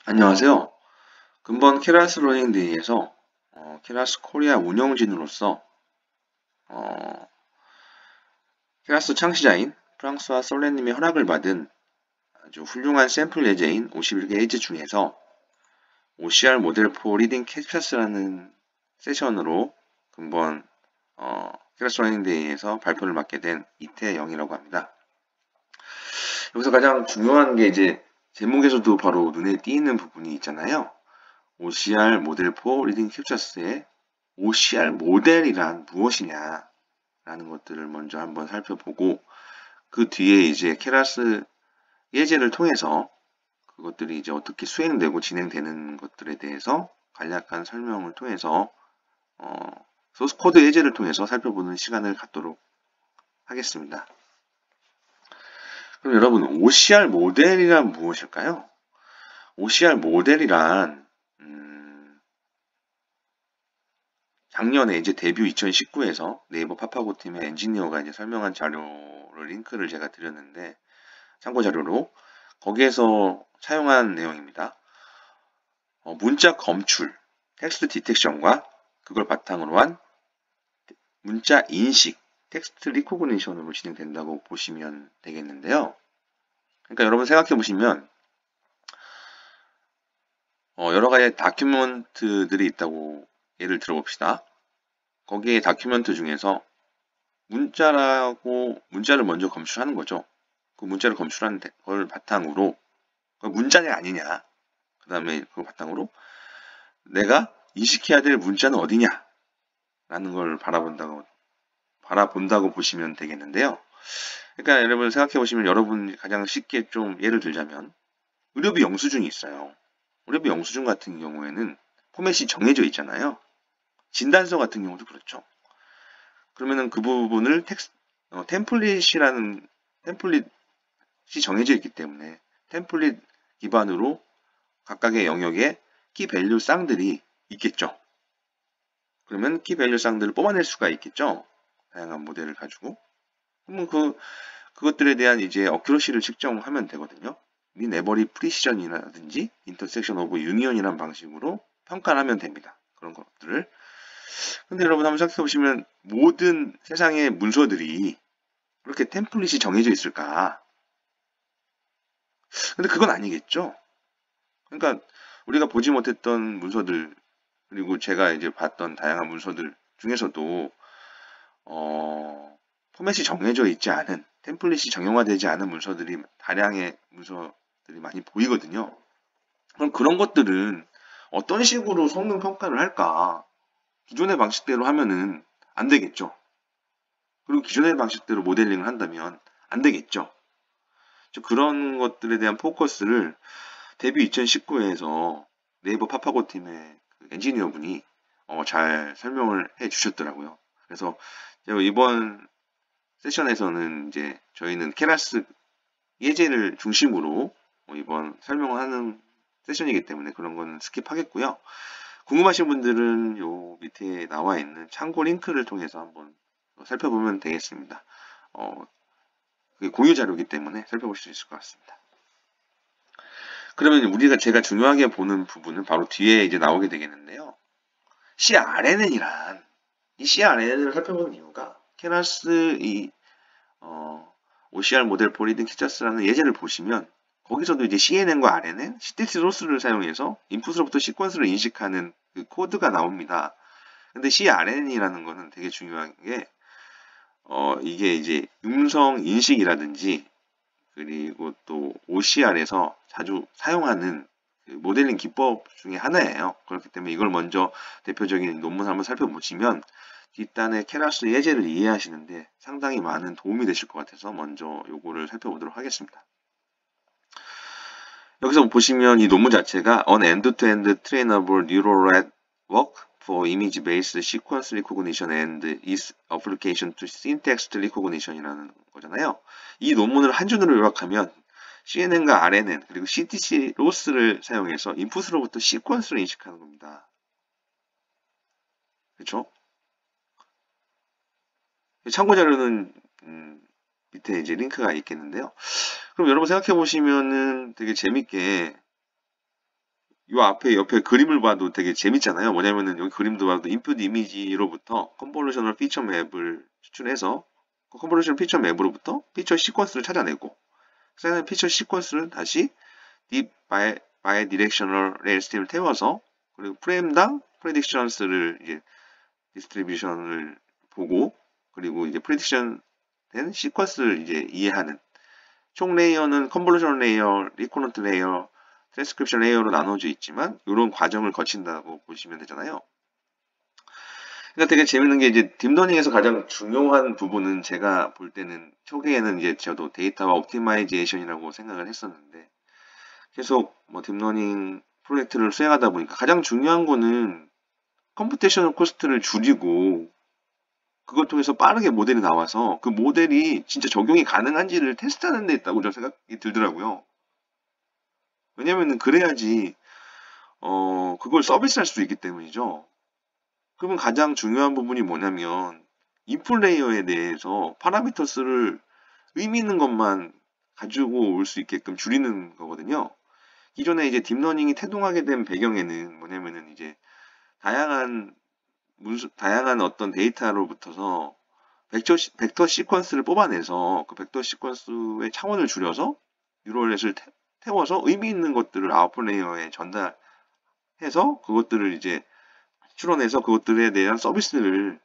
안녕하세요. 금번 케라스 러닝데이에서 케라스 코리아 운영진으로서 어, 케라스 창시자인 프랑스와 솔레님의 허락을 받은 아주 훌륭한 샘플 예제인 51개 예제 중에서 OCR 모델 포 리딩 캡처스라는 세션으로 금번 케라스 러닝데이에서 발표를 맡게 된 이태영이라고 합니다. 여기서 가장 중요한 게 이제 제목에서도 바로 눈에 띄는 부분이 있잖아요. OCR 모델 포 리딩 캡처스의 OCR 모델이란 무엇이냐 라는 것들을 먼저 한번 살펴보고 그 뒤에 이제 케라스 예제를 통해서 그것들이 이제 어떻게 수행되고 진행되는 것들에 대해서 간략한 설명을 통해서 소스 코드 예제를 통해서 살펴보는 시간을 갖도록 하겠습니다. 그럼 여러분 OCR 모델이란 무엇일까요? OCR 모델이란 작년에 이제 데뷔 2019에서 네이버 파파고 팀의 엔지니어가 이제 설명한 자료를 링크를 제가 드렸는데 참고 자료로 거기에서 사용한 내용입니다. 문자 검출, 텍스트 디텍션과 그걸 바탕으로 한 문자 인식, 텍스트 리코그니션으로 진행된다고 보시면 되겠는데요. 그러니까 여러분 생각해 보시면 여러 가지 다큐멘트들이 있다고 예를 들어봅시다. 거기에 다큐멘트 중에서 문자를 먼저 검출하는 거죠. 그 문자를 검출한 걸 바탕으로 문자냐 아니냐, 그 다음에 그거 바탕으로 내가 인식해야 될 문자는 어디냐 라는 걸 바라본다고 보시면 되겠는데요. 그러니까 여러분 생각해 보시면 여러분 가장 쉽게 좀 예를 들자면 의료비 영수증이 있어요. 의료비 영수증 같은 경우에는 포맷이 정해져 있잖아요. 진단서 같은 경우도 그렇죠. 그러면은 그 부분을 템플릿이 정해져 있기 때문에 템플릿 기반으로 각각의 영역에 키 밸류 쌍들이 있겠죠. 그러면 키 밸류 쌍들을 뽑아낼 수가 있겠죠. 다양한 모델을 가지고. 그러면 그것들에 대한 이제 어큐러시를 측정하면 되거든요. 민 에버리 프리시전이라든지 인터섹션 오브 유니언이라는 방식으로 평가를 하면 됩니다. 그런 것들을. 근데 여러분 한번 생각해 보시면 모든 세상의 문서들이 그렇게 템플릿이 정해져 있을까? 근데 그건 아니겠죠. 그러니까 우리가 보지 못했던 문서들, 그리고 제가 이제 봤던 다양한 문서들 중에서도 포맷이 정해져 있지 않은, 템플릿이 정형화되지 않은 문서들이 다량의 문서들이 많이 보이거든요. 그럼 그런 것들은 어떤 식으로 성능 평가를 할까? 기존의 방식대로 하면은 안 되겠죠. 그리고 기존의 방식대로 모델링을 한다면 안 되겠죠. 그런 것들에 대한 포커스를 데뷔 2019에서 네이버 파파고 팀의 엔지니어 분이 잘 설명을 해 주셨더라고요. 그래서 이번 세션에서는 이제 저희는 케라스 예제를 중심으로 이번 설명을 하는 세션이기 때문에 그런 건 스킵하겠고요. 궁금하신 분들은 요 밑에 나와 있는 참고 링크를 통해서 한번 살펴보면 되겠습니다. 그게 공유 자료이기 때문에 살펴볼 수 있을 것 같습니다. 그러면 제가 중요하게 보는 부분은 바로 뒤에 이제 나오게 되겠는데요. CRNN이란 이 CRNN을 살펴보는 이유가 케라스 OCR 모델 포리딩 키자스라는 예제를 보시면 거기서도 이제 CNN과 RNN, CTC 로스를 사용해서 인풋으로부터 시퀀스를 인식하는 그 코드가 나옵니다. 근데 CRNN이라는 거는 되게 중요한 게 이게 이제 음성 인식이라든지 그리고 또 OCR에서 자주 사용하는 그 모델링 기법 중에 하나예요. 그렇기 때문에 이걸 먼저 대표적인 논문 한번 살펴보시면 뒷단의 케라스 예제를 이해하시는데 상당히 많은 도움이 되실 것 같아서 먼저 요거를 살펴보도록 하겠습니다. 여기서 보시면 이 논문 자체가 An end-to-end trainable neural network for image-based sequence recognition and its application to syntax recognition이라는 거잖아요. 이 논문을 한준으로 요약하면 CNN과 RNN 그리고 CTC 로스를 사용해서 인풋으로부터 시퀀스를 인식하는 겁니다. 그렇죠? 참고 자료는 밑에 이제 링크가 있겠는데요. 그럼 여러분 생각해 보시면은 되게 재밌게 요 앞에 옆에 그림을 봐도 되게 재밌잖아요. 뭐냐면은 여기 그림도 봐도 인풋 이미지로부터 컨볼루셔널 피처 맵을 추출해서 그 컨볼루셔널 피처 맵으로부터 피처 시퀀스를 찾아내고 그다음에 피처 시퀀스를 다시 딥 바이 디렉셔널 LSTM을 태워서 그리고 프레임당 프레딕션스를 이제 디스트리뷰션을 보고 그리고 이제 프레딕션 된 시퀀스를 이제 이해하는 총 레이어는 컨볼루션 레이어, 리코넌트 레이어, 트랜스크립션 레이어로 나눠져 있지만 이런 과정을 거친다고 보시면 되잖아요. 그러니까 되게 재밌는 게 이제 딥러닝에서 가장 중요한 부분은 제가 볼 때는 초기에는 이제 저도 데이터와 옵티마이제이션이라고 생각을 했었는데 계속 뭐 딥러닝 프로젝트를 수행하다 보니까 가장 중요한 거는 컴퓨테이셔널 코스트를 줄이고 그걸 통해서 빠르게 모델이 나와서 그 모델이 진짜 적용이 가능한지를 테스트하는 데 있다고 저는 생각이 들더라고요. 왜냐면은 그래야지 그걸 서비스할 수 있기 때문이죠. 그러면 가장 중요한 부분이 뭐냐면 인풋 레이어에 대해서 파라미터스를 의미 있는 것만 가지고 올 수 있게끔 줄이는 거거든요. 기존에 이제 딥러닝이 태동하게 된 배경에는 뭐냐면은 이제 다양한 어떤 데이터로부터서 벡터 시퀀스를 뽑아내서 그 벡터 시퀀스의 차원을 줄여서 뉴럴넷을 태워서 의미 있는 것들을 아웃풋 레이어에 전달해서 그것들을 이제 추론해서 그것들에 대한 서비스를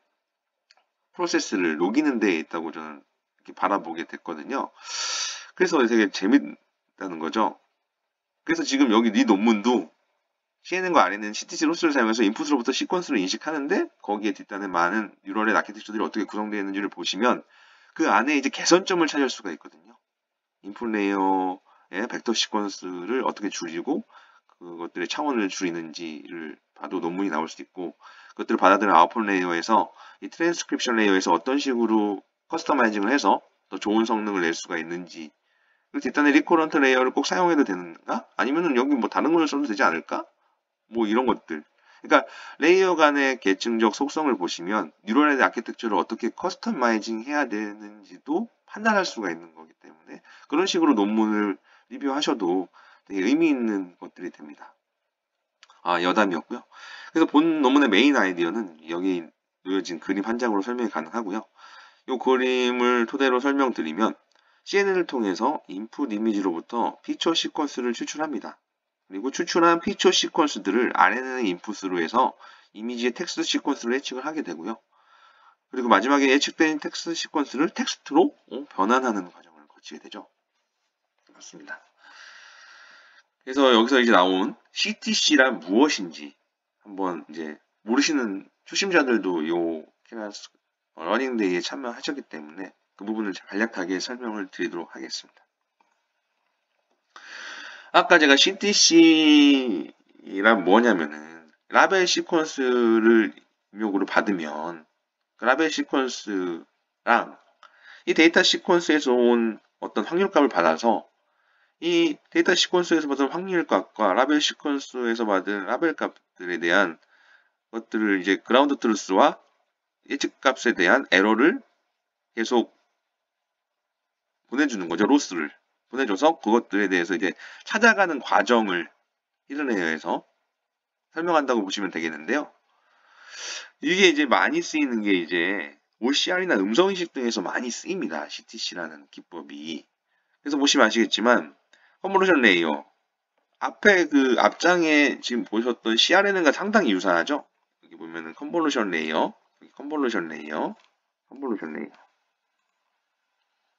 프로세스를 녹이는 데에 있다고 저는 이렇게 바라보게 됐거든요. 그래서 되게 재밌다는 거죠. 그래서 지금 여기 이 논문도 CNN과 RNN CTC 로스를 사용해서 인풋으로부터 시퀀스를 인식하는데 거기에 뒷단에 많은 뉴럴의 아키텍처들이 어떻게 구성되어 있는지를 보시면 그 안에 이제 개선점을 찾을 수가 있거든요. 인풋 레이어의 벡터 시퀀스를 어떻게 줄이고 그것들의 차원을 줄이는지를 봐도 논문이 나올 수 있고 그것들을 받아들인 아웃풋 레이어에서 이 트랜스크립션 레이어에서 어떤 식으로 커스터마이징을 해서 더 좋은 성능을 낼 수가 있는지 그리고 뒷단에 리코런트 레이어를 꼭 사용해도 되는가? 아니면은 여기 뭐 다른 걸 써도 되지 않을까? 뭐 이런 것들. 그러니까 레이어 간의 계층적 속성을 보시면 뉴럴의 아키텍처를 어떻게 커스터마이징 해야 되는지도 판단할 수가 있는 거기 때문에 그런 식으로 논문을 리뷰하셔도 되게 의미 있는 것들이 됩니다. 여담이었고요. 그래서 본 논문의 메인 아이디어는 여기 놓여진 그림 한 장으로 설명이 가능하고요. 이 그림을 토대로 설명드리면 CNN을 통해서 인풋 이미지로부터 피처 시퀀스를 추출합니다. 그리고 추출한 피처 시퀀스들을 RNN의 인풋으로 해서 이미지의 텍스트 시퀀스를 예측을 하게 되고요. 그리고 마지막에 예측된 텍스트 시퀀스를 텍스트로 변환하는 과정을 거치게 되죠. 그렇습니다. 그래서 여기서 이제 나온 CTC란 무엇인지 한번 이제 모르시는 초심자들도 이 케라스 러닝데이에 참여하셨기 때문에 그 부분을 간략하게 설명을 드리도록 하겠습니다. 아까 제가 CTC란 뭐냐면은 라벨 시퀀스를 입력으로 받으면 그 라벨 시퀀스랑 이 데이터 시퀀스에서 온 어떤 확률값을 받아서 이 데이터 시퀀스에서 받은 확률값과 라벨 시퀀스에서 받은 라벨 값들에 대한 것들을 이제 그라운드 트루스와 예측값에 대한 에러를 계속 보내주는 거죠. 로스를 보내줘서 그것들에 대해서 이제 찾아가는 과정을 히든레이어에서 설명한다고 보시면 되겠는데요. 이게 이제 많이 쓰이는 게 이제 OCR이나 음성인식 등에서 많이 쓰입니다. CTC라는 기법이. 그래서 보시면 아시겠지만 컨볼루션 레이어 앞에 그 앞장에 지금 보셨던 CRNN과 상당히 유사하죠. 여기 보면은 컨볼루션 레이어, 컨볼루션 레이어, 컨볼루션 레이어,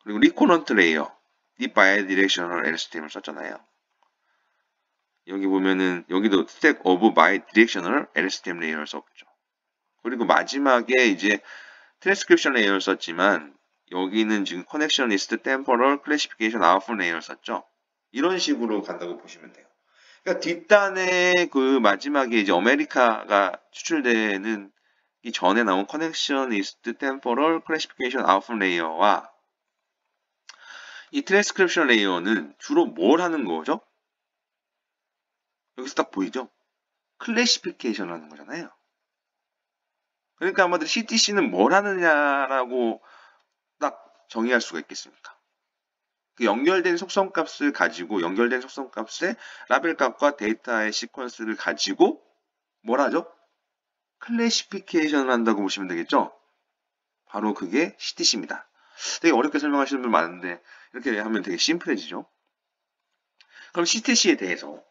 그리고 리코넌트 레이어, 딥 바이 디렉셔널 LSTM을 썼잖아요. 여기 보면은 여기도 스택 오브 바이 디렉셔널 LSTM 레이어를 썼죠. 그리고 마지막에 이제 트랜스크립션 레이어를 썼지만 여기는 지금 커넥셔니스트 템포럴 클래시피케이션 아웃풋 레이어를 썼죠. 이런 식으로 간다고 보시면 돼요. 그러니까 뒷단에 그 마지막에 이제 아메리카가 추출되는 이 전에 나온 커넥셔니스트 템포럴 클래시피케이션 아웃풋 레이어와 이 트랜스크립션 레이어는 주로 뭘 하는 거죠? 여기서 딱 보이죠? 클래시피케이션 하는 거잖아요. 그러니까 아마도 CTC는 뭘 하느냐라고 딱 정의할 수가 있겠습니까? 그 연결된 속성값을 가지고 연결된 속성값의 라벨 값과 데이터의 시퀀스를 가지고 뭘 하죠? 클래시피케이션을 한다고 보시면 되겠죠? 바로 그게 CTC입니다. 되게 어렵게 설명하시는 분 많은데 이렇게 하면 되게 심플해지죠? 그럼 CTC에 대해서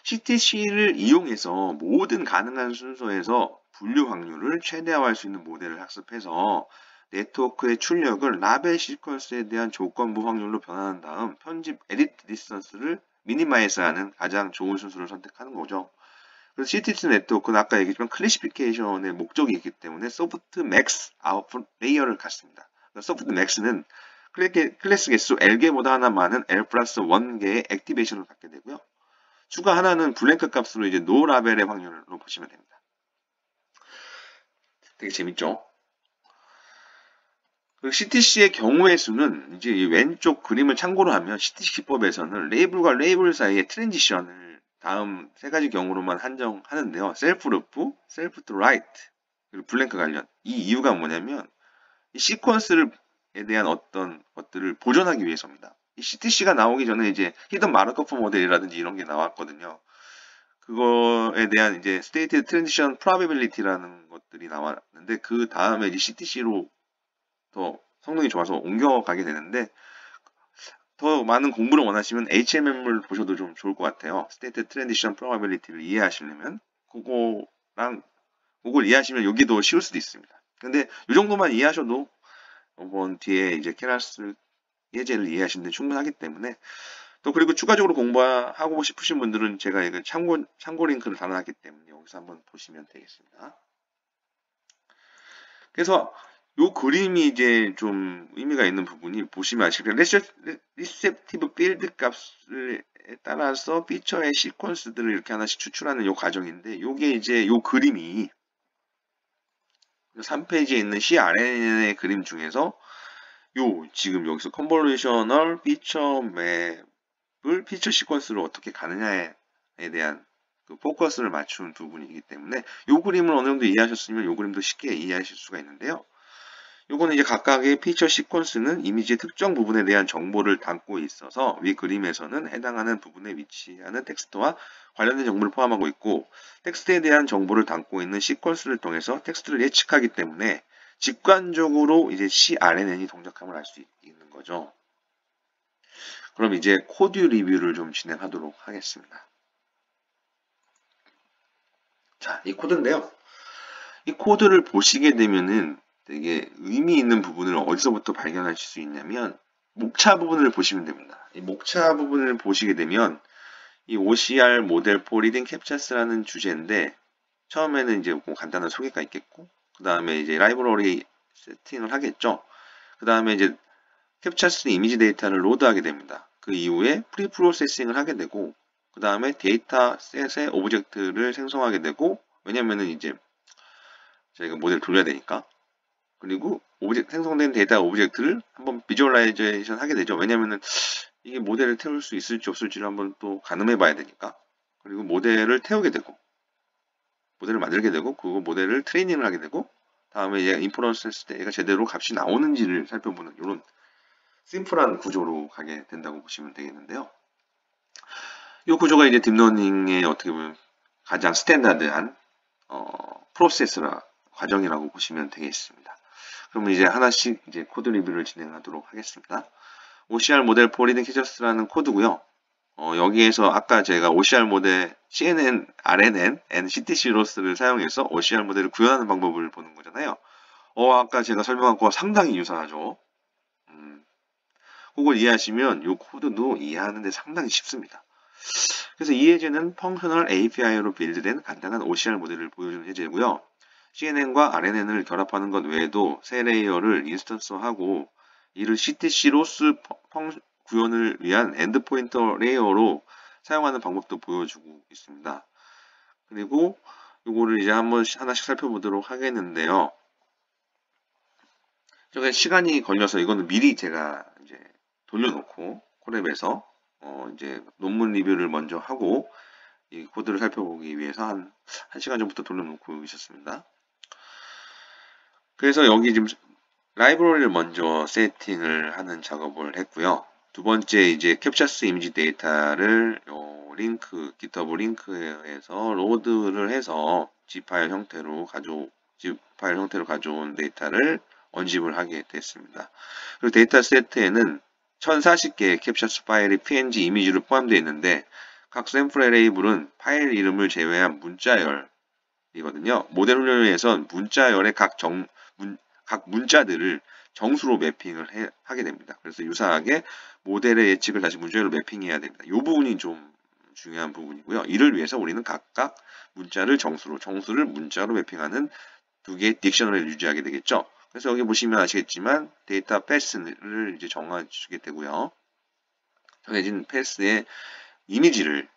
CTC를 이용해서 모든 가능한 순서에서 분류 확률을 최대화할 수 있는 모델을 학습해서 네트워크의 출력을 라벨 시퀀스에 대한 조건부 확률로 변환한 다음 편집 에디트 디스턴스를 미니마이즈하는 가장 좋은 순서를 선택하는 거죠. 그래서 CTC 네트워크는 아까 얘기했지만 클래시피케이션의 목적이 있기 때문에 소프트 맥스 아웃풋 레이어를 갖습니다. 소프트 맥스는 클래스 개수 L개보다 하나 많은 L 플러스 1개의 액티베이션을 갖게 되고요. 추가 하나는 블랭크 값으로 이제 노 라벨의 확률로 보시면 됩니다. 되게 재밌죠? 그리고 CTC의 경우의 수는 이제 이 왼쪽 그림을 참고로 하면 CTC 기법에서는 레이블과 레이블 사이의 트랜지션을 다음 세 가지 경우로만 한정하는데요. 셀프 루프, 셀프 투 라이트, 그리고 블랭크 관련. 이 이유가 뭐냐면 이 시퀀스에 대한 어떤 것들을 보존하기 위해서입니다. 이 CTC가 나오기 전에 이제 히든 마르코프 모델이라든지 이런 게 나왔거든요. 그거에 대한 이제 Stated Transition Probability라는 것들이 나왔는데 그 다음에 이제 CTC로 더 성능이 좋아서 옮겨가게 되는데 더 많은 공부를 원하시면 HMM을 보셔도 좀 좋을 것 같아요. Stated Transition Probability를 이해하시려면 그걸 이해하시면 여기도 쉬울 수도 있습니다. 근데 이 정도만 이해하셔도 이번 뒤에 이제 케라스 예제를 이해하시는 데 충분하기 때문에 또 그리고 추가적으로 공부하고 싶으신 분들은 제가 이거 참고 링크를 달아놨기 때문에 여기서 한번 보시면 되겠습니다. 그래서 이 그림이 이제 좀 의미가 있는 부분이 보시면 아시겠지만 리셉티브 필드 값에 따라서 피처의 시퀀스들을 이렇게 하나씩 추출하는 이 과정인데 이게 이제 이 그림이 3페이지에 있는 CRNN의 그림 중에서 지금 여기서 컨볼루셔널 피처 맵을 피처 시퀀스로 어떻게 가느냐에 대한 그 포커스를 맞춘 부분이기 때문에 이 그림을 어느 정도 이해하셨으면 이 그림도 쉽게 이해하실 수가 있는데요. 요거는 이제 각각의 피처 시퀀스는 이미지의 특정 부분에 대한 정보를 담고 있어서 위 그림에서는 해당하는 부분에 위치하는 텍스트와 관련된 정보를 포함하고 있고 텍스트에 대한 정보를 담고 있는 시퀀스를 통해서 텍스트를 예측하기 때문에 직관적으로 이제 CRNN이 동작함을 알 수 있는 거죠. 그럼 이제 코드 리뷰를 좀 진행하도록 하겠습니다. 자, 이 코드인데요. 이 코드를 보시게 되면은 되게 의미 있는 부분을 어디서부터 발견하실 수 있냐면 목차 부분을 보시면 됩니다. 이 목차 부분을 보시게 되면 이 OCR 모델 for reading captchas라는 주제인데 처음에는 이제 뭐 간단한 소개가 있겠고 그 다음에 이제 라이브러리 세팅을 하겠죠. 그 다음에 이제 captchas 이미지 데이터를 로드하게 됩니다. 그 이후에 프리프로세싱을 하게 되고 그 다음에 데이터셋의 오브젝트를 생성하게 되고 왜냐면은 이제 저희가 모델을 돌려야 되니까 그리고 생성된 데이터 오브젝트를 한번 비주얼라이제이션 하게 되죠. 왜냐면은 이게 모델을 태울 수 있을지 없을지를 한번 또 가늠해 봐야 되니까. 그리고 모델을 태우게 되고, 모델을 만들게 되고, 그거 모델을 트레이닝을 하게 되고, 다음에 얘가 인퍼런스 했을 때 얘가 제대로 값이 나오는지를 살펴보는 이런 심플한 구조로 가게 된다고 보시면 되겠는데요. 이 구조가 이제 딥러닝의 어떻게 보면 가장 스탠다드한 프로세스라 과정이라고 보시면 되겠습니다. 그럼 이제 하나씩 이제 코드 리뷰를 진행하도록 하겠습니다. OCR 모델 for reading captchas라는 코드고요. 여기에서 아까 제가 OCR 모델 CNN, RNN, and CTC 로스를 사용해서 OCR 모델을 구현하는 방법을 보는 거잖아요. 아까 제가 설명한 거와 상당히 유사하죠. 그걸 이해하시면 이 코드도 이해하는데 상당히 쉽습니다. 그래서 이 예제는 펑셔널 API로 빌드된 간단한 OCR 모델을 보여주는 예제고요. CNN과 RNN을 결합하는 것 외에도 새 레이어를 인스턴스하고 이를 CTC 로스 구현을 위한 엔드포인터 레이어로 사용하는 방법도 보여주고 있습니다. 그리고 이거를 이제 하나씩 살펴보도록 하겠는데요. 저게 시간이 걸려서 이거는 미리 제가 이제 돌려놓고 콜랩에서 이제 논문 리뷰를 먼저 하고 이 코드를 살펴보기 위해서 한 1시간 전부터 돌려놓고 있었습니다. 그래서 여기 지금 라이브러리를 먼저 세팅을 하는 작업을 했고요. 두 번째 이제 캡처스 이미지 데이터를 요 링크, GitHub 링크에서 로드를 해서 zip 파일 형태로 가져온 데이터를 언집을 하게 됐습니다. 그리고 데이터 세트에는 1040개의 캡처스 파일이 png 이미지로 포함되어 있는데 각 샘플 레이블은 파일 이름을 제외한 문자열이거든요. 모델 훈련을 위해선 문자열의 각 문자들을 정수로 매핑을 하게 됩니다. 그래서 유사하게 모델의 예측을 다시 문자열로 매핑해야 됩니다. 이 부분이 좀 중요한 부분이고요. 이를 위해서 우리는 각각 문자를 정수를 문자로 매핑하는 두 개의 딕셔너리를 유지하게 되겠죠. 그래서 여기 보시면 아시겠지만 데이터 패스를 이제 정해주게 되고요. 정해진 패스의 이미지를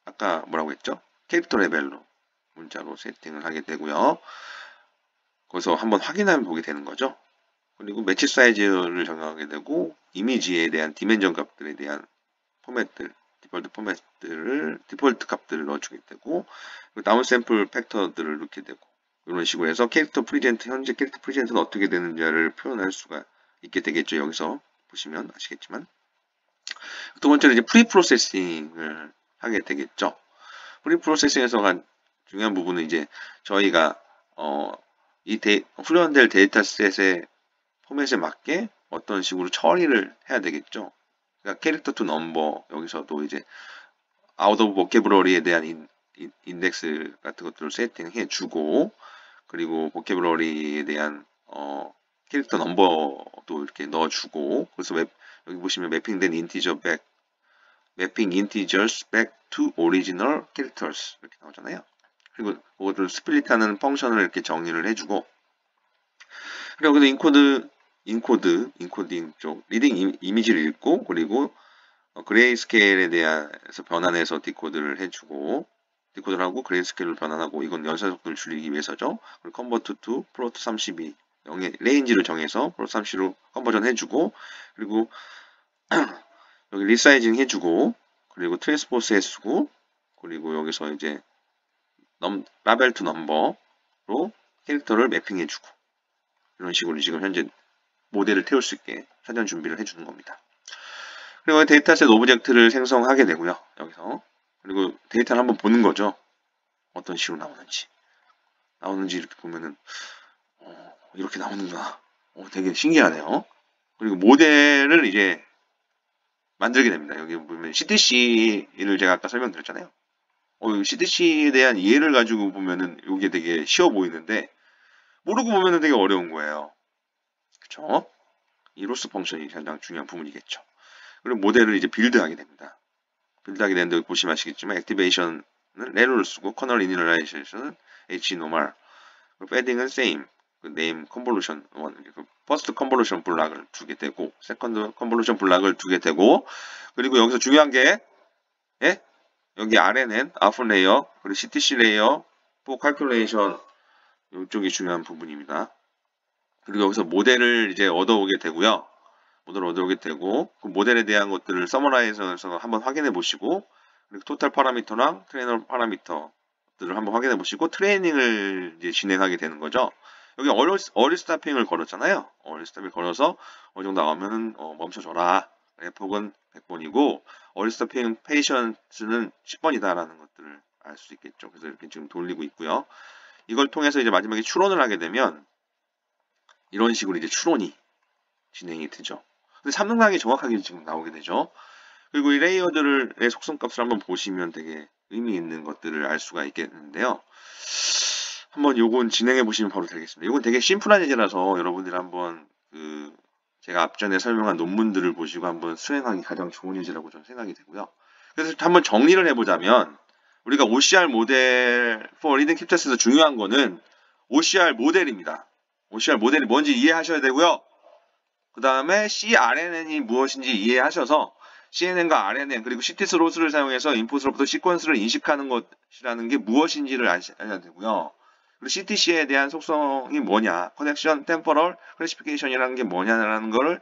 아까 뭐라고 했죠? 캐릭터 레벨로 문자로 세팅을 하게 되고요. 거기서 한번 확인하면 보게 되는 거죠. 그리고 매치 사이즈를 정하게 되고 이미지에 대한 디멘전 값들에 대한 포맷들, 디폴트 값들을 넣어주게 되고 다운 샘플 팩터들을 넣게 되고 이런 식으로 해서 현재 캐릭터 프리젠트는 어떻게 되는지를 표현할 수가 있게 되겠죠. 여기서 보시면 아시겠지만 두 번째는 이제 프리 프로세싱을 하게 되겠죠. 프리 프로세싱에서 중요한 부분은 이제 저희가 훈련될 데이터셋의 포맷에 맞게 어떤 식으로 처리를 해야 되겠죠. 그러니까 캐릭터 투 넘버 여기서도 이제 아웃 오브 보케브러리에 대한 인덱스 같은 것들을 세팅해 주고 그리고 보케브러리에 대한 캐릭터 넘버도 이렇게 넣어주고 그래서 여기 보시면 매핑된 매핑 인티저스 back to original characters 이렇게 나오잖아요. 그리고 그것을 스플릿하는 펑션을 이렇게 정리를 해주고 그리고 여기도 인코딩 쪽 리딩 이미지를 읽고 그리고 그레이스케일에 대해서 변환해서 디코드를 하고 그레이스케일로 변환하고 이건 연산 속도를 줄이기 위해서죠. 그리고 컨버트 투 플로트 32 0의 레인지를 정해서 플로트 32로 컨버전 해주고 그리고 여기 리사이징 해주고 그리고 트랜스포스 해주고 그리고 여기서 이제 라벨 투 넘버로 캐릭터를 매핑해주고 이런 식으로 지금 현재 모델을 태울 수 있게 사전 준비를 해주는 겁니다. 그리고 데이터셋 오브젝트를 생성하게 되고요. 여기서 그리고 데이터를 한번 보는 거죠. 어떤 식으로 나오는지 이렇게 보면은 이렇게 나오는구나. 되게 신기하네요. 그리고 모델을 이제 만들게 됩니다. 여기 보면 CTC를 제가 아까 설명드렸잖아요. CTC에 대한 이해를 가지고 보면은 이게 되게 쉬워 보이는데 모르고 보면은 되게 어려운 거예요. 그쵸? 이 로스 펑션이 가장 중요한 부분이겠죠. 그리고 모델을 이제 빌드하게 됩니다. 빌드하게 되는데 보시면 아시겠지만 액티베이션은 레로를 쓰고 커널 이니셜라이제이션은 hnormal 패딩은 same 네임 컨볼루션 퍼스트 컨볼루션 블락을 두게 되고 세컨드 컨볼루션 블락을 두게 되고 그리고 여기서 중요한 게 여기 아래는 아픈 레이어 그리고 CTC 레이어 포 칼큘레이션 이쪽이 중요한 부분입니다. 그리고 여기서 모델을 이제 얻어오게 되고요. 모델을 얻어오게 되고 그 모델에 대한 것들을 서머라이즈해서 한번 확인해 보시고 그리고 토탈 파라미터랑 트레이너 파라미터들을 한번 확인해 보시고 트레이닝을 이제 진행하게 되는 거죠. 여기 어리 스타핑을 걸었잖아요. 어리 스타핑을 걸어서 어느 정도 나오면은 멈춰줘라. F폭은 100번이고 어리 스타핑 페이션스는 10번이다라는 것들을 알 수 있겠죠. 그래서 이렇게 지금 돌리고 있고요. 이걸 통해서 이제 마지막에 추론을 하게 되면 이런 식으로 이제 추론이 진행이 되죠. 근데 3등락이 정확하게 지금 나오게 되죠. 그리고 이 레이어들의 속성값을 한번 보시면 되게 의미 있는 것들을 알 수가 있겠는데요. 한번 요건 진행해 보시면 바로 되겠습니다. 요건 되게 심플한 예제라서 여러분들이 한번 제가 앞전에 설명한 논문들을 보시고 한번 수행하기 가장 좋은 예제라고 저는 생각이 되고요. 그래서 한번 정리를 해보자면 우리가 OCR 모델 for Reading Captcha에서 중요한 거는 OCR 모델입니다. OCR 모델이 뭔지 이해하셔야 되고요. 그 다음에 CRNN이 무엇인지 이해하셔서 CNN과 RNN 그리고 CTS 로스를 사용해서 인풋으로부터 시퀀스를 인식하는 것이라는 게 무엇인지를 아셔야 되고요. 그리고 CTC에 대한 속성이 뭐냐, 커넥션, 템포럴, 클래시피케이션이라는 게 뭐냐라는 거를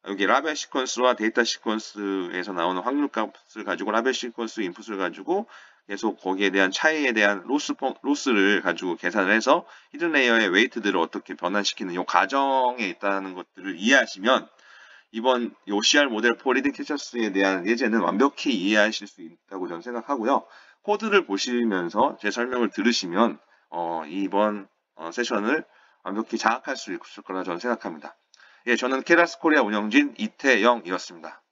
여기 라벨 시퀀스와 데이터 시퀀스에서 나오는 확률값을 가지고 라벨 시퀀스 인풋을 가지고 계속 거기에 대한 차이에 대한 로스를 가지고 계산을 해서 히든 레이어의 웨이트들을 어떻게 변환시키는 이 과정에 있다는 것들을 이해하시면 이번 OCR 모델 포 리딩 캐셔스에 대한 예제는 완벽히 이해하실 수 있다고 저는 생각하고요. 코드를 보시면서 제 설명을 들으시면 이번 세션을 완벽히 장악할 수 있을 거라 저는 생각합니다. 예, 저는 케라스 코리아 운영진 이태영이었습니다.